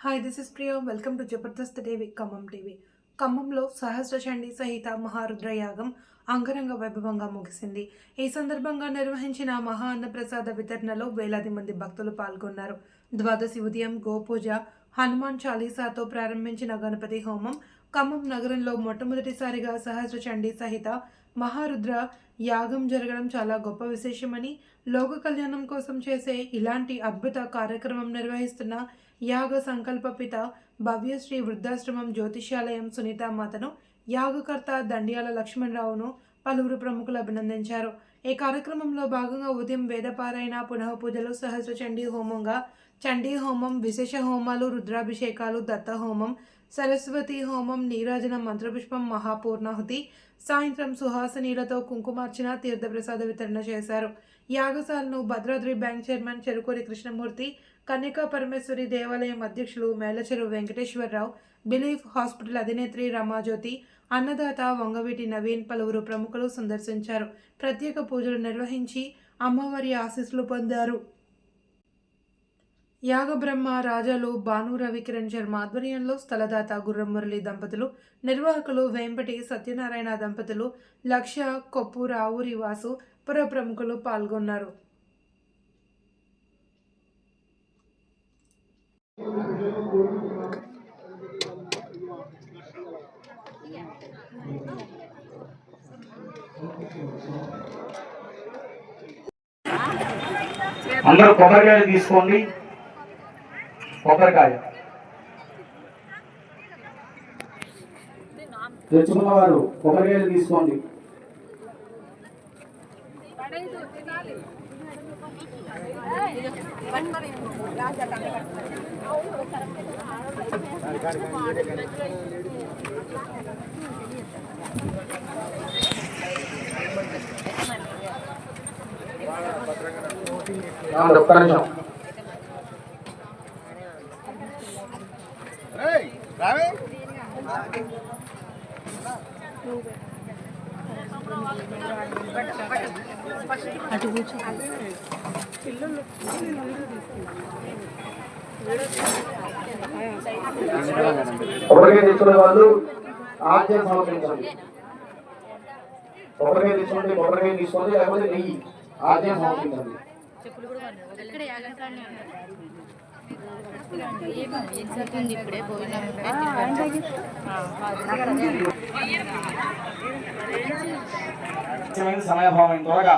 Hi this is Priya welcome to Jabardasth TV Khammam TV. ఖమ్మంలో సహస్ర చండీ సహిత మహారుద్ర యాగం అంగరంగ వైభవంగా ముగిసింది. ఈ సందర్భంగా నిర్వహించిన మహా అన్నప్రసాద వితరణలో వేలాది మంది భక్తులు పాల్గొన్నారు. ద్వాదశి ఉదయం గోపూజ, హనుమాన్ చాలీసాతో ప్రారంభించిన గణపతి హోమం ఖమ్మం నగరంలో మొట్టమొదటిసారిగా సహస్ర చండీ సహిత మహారుద్ర యాగం జరగడం చాలా గొప్ప విశేషమని, లోక కళ్యాణం కోసం చేసే ఇలాంటి అద్భుత కార్యక్రమం నిర్వహిస్తున్న యాగ సంకల్పపిత భవ్యశ్రీ వృద్ధాశ్రమం జ్యోతిష్యాలయం సునీతామాతను, యాగకర్త దండియాల లక్ష్మణరావును పలువురు ప్రముఖులు అభినందించారు. ఈ కార్యక్రమంలో భాగంగా ఉదయం వేదపారాయణ, పునః పూజలు, సహస్ర చండీ హోమంగా చండీ హోమం, విశేష హోమాలు, రుద్రాభిషేకాలు, దత్త హోమం, సరస్వతి హోమం, నీరాజన, మంత్రపుష్పం, మహాపూర్ణాహుతి, సాయంత్రం సుహాసనీలతో కుంకుమార్చన, తీర్థప్రసాద వితరణ చేశారు. యాగశాలను భద్రాద్రి బ్యాంక్ చైర్మన్ చెరుకూరి కృష్ణమూర్తి, కన్యకా పరమేశ్వరి దేవాలయం అధ్యక్షులు మేలచెరు వెంకటేశ్వరరావు, బిలీఫ్ హాస్పిటల్ అధినేత్రి రమాజ్యోతి, అన్నదాత వంగవీటి నవీన్ పలువురు ప్రముఖులు సందర్శించారు. ప్రత్యేక పూజలు నిర్వహించి అమ్మవారి ఆశీస్సులు పొందారు. యాగబ్రహ్మ రాజాలు భాను రవికిరణ్ శర్మ ఆధ్వర్యంలో స్థలదాత గుర్రం మురళి దంపతులు, నిర్వాహకులు వేంపటి సత్యనారాయణ దంపతులు, లక్ష కొప్పు రావురి వాసు పుర ప్రముఖులు పాల్గొన్నారు. అందరూ కొబ్బరికాయలు తీసుకోండి. కొబ్బరికాయ తెచ్చుకున్న వారు కొబ్బరికాయలు తీసుకోండి. ఒక్క నిమిషం. కొబ్బరికాయ తెచ్చుకునే వాళ్ళు ఆజ్ఞ సమర్పించండి. కొబ్బరికాయ తెచ్చుకోండి, కొబ్బరికాయ తీసుకోండి, లేకపోతే నెయ్యి ఆజ్ఞ సమర్పించండి. సమయభావం త్వరగా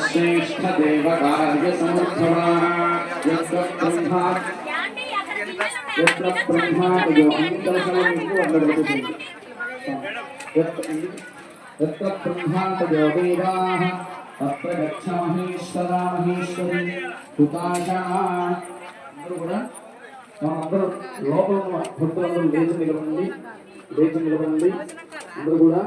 శ్రేష్ఠ దేవ కార్య సమర్థమా అందరూ లోపల భక్తులందరూ లేచి నిలబడండి. అందరూ కూడా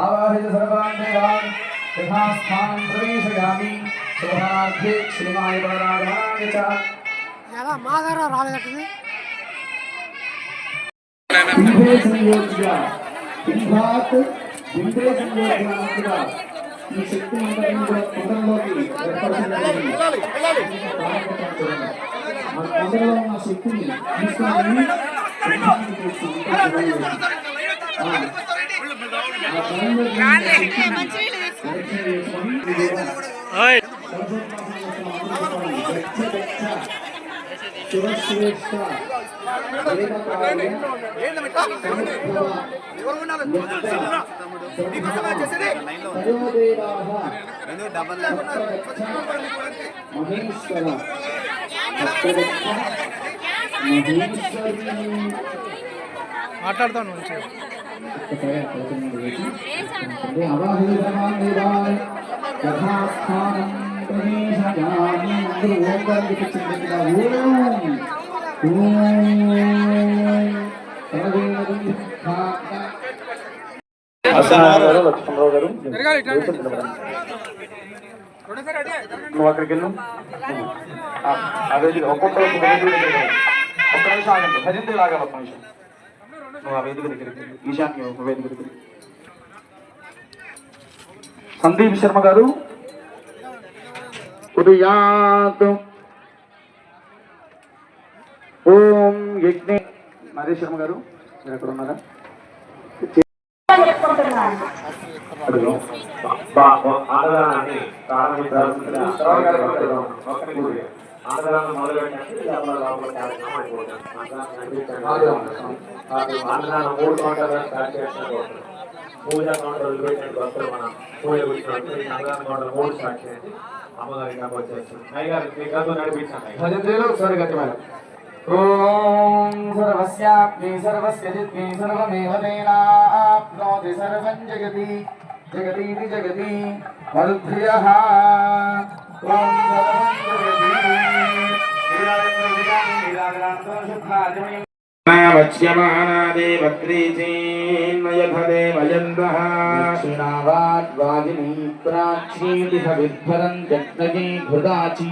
ఆవాహిత సర్వాన్ దేవాన్ యథాస్థానం ప్రవేశయామి. శుభార్థే శ్రీమాయ పరారాయ చ ఎలా మాగారా రాలగట్టది ఇంద్రే సంయోజ్య ఇంద్రాత్ ఇంద్రే సంయోజ్య ఈ శక్తి మంత్రం కూడా కొండలోకి కొండలో ఉన్న శక్తిని తీసుకొని మహేశ్వర మాట్లాడతాను మంచిగా లక్ష్మణరావు గారు నువ్వు అక్కడికి వెళ్ళు అదే ఒక్కొక్కరు ఒక్క నిమిషం ఆగండి భజంతి లాగాలి ఒక్క నిమిషం నువ్వు ఆ వేదిక దగ్గరికి ఈశాన్య ఒక వేదిక దగ్గరికి సందీప్ శర్మ గారు ఉదయాత్ ఓం యజ్ఞ నరేష్ శర్మ గారు మీరు ఎక్కడ ఉన్నారా ఆంధ్రాన్ని ప్రారంభించాల్సిందిగా ఆంధ్రాన్ని మొదలుపెట్టినట్టు ఆంధ్రాన్ని 3 కౌంటర్లు స్టార్ట్ చేసినట్టు పూజా కౌంటర్లు పెట్టినట్టు వస్తారు మనం పూజ కూర్చున్నట్టు ఆంధ్రాన్ని కౌంటర్ 3 స్టార్ట్ చేసి అమ్మగారికి వచ్చేస్తుంది అయ్యగారు మీ గదు నడిపించండి భజంత్రిలో ఒకసారి గట్టిమైన ఓం సర్వస్యాప్తి సర్వస్య జిత్తి సర్వమేవ తేనాప్నోతి సర్వం జగతి జగతీతి జగతి మరుద్భ్యః ఓం సర్వం జగతి వచ్యమానాదేవగ్రీచీన్మయధదేవయందః దక్షిణావాద్వాదినీ ప్రాచీతి సవిద్భరం జగ్నగీ ఘృతాచీ